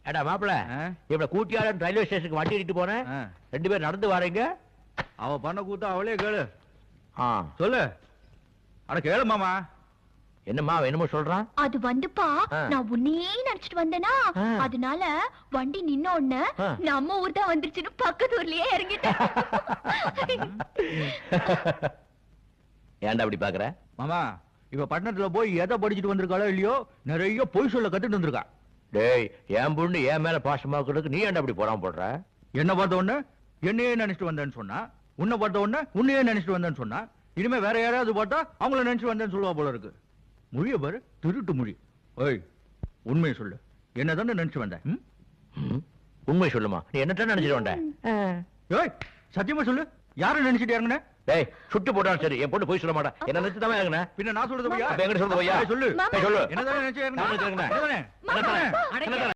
ஏடா மாப்பிள இவள கூட்டியாளன் ரயில்வே ஸ்டேஷனுக்கு வண்டி இட்டு போனேன். 2 பேரும் நடந்து வாரீங்க. அவ பண்ண கூத்த அவளே கேளு. சொல்லு. அட கேளு மாமா. என்னம்மா என்னமோ சொல்றான்? அது வந்துப்பா நான் உன்னையே நினைச்சிட்டு வந்தேனா, அதனால வண்டி நின்ன உடனே நம்ம ஊர் தான் வந்துருச்சுன்னு பக்கத்து ஊர்லயே இறங்கிட்டேன். ஏன்டா அப்படி பாக்குற? மாமா இவ பட்டணத்துல போய் எதை படிச்சுட்டு வந்திருக்காளோ இல்லையோ நிறைய பொய் சொல்ல கத்துட்டு வந்திருக்கா. டேய் என் பொண்ணு என் மேல பாசமா இருக்கிறதுக்கு நீ ஏன்டா அப்படி போடாம போடுற? என்ன பார்த்த உடனே என்னையே நினைச்சிட்டு வந்தேன்னு சொன்னா, உன்னை பார்த்த உடனே உன்னையே நினைச்சிட்டு வந்தேன்னு சொன்னா, இனிமே வேற யாராவது பார்த்தா அவங்கள நினைச்சிட்டு வந்தேன்னு சொல்லுவா போல இருக்கு. மொழிய பாரு, திருட்டு மொழி. ஓய் உண்மையை சொல்லு, என்னதானே நினைச்சு வந்தேன்? உண்மை சொல்லுமா, நீ என்னத்தான் நினைச்சிட்டு வந்த? ஏய் சத்தியமா சொல்லு, யாரும் நினைச்சிட்டு இறங்குன? டேய் சுட்டு போட்டாலும் சரி என் பொண்ணு போய் சொல்ல மாட்டா. என்ன நினைச்சு தான் இறங்குன? பின்ன நான் சொல்றது போய் எங்க சொல்றது போய்யா? சொல்லு சொல்லு. என்னதானே நினைச்சு இறங்குன? என்னதானே?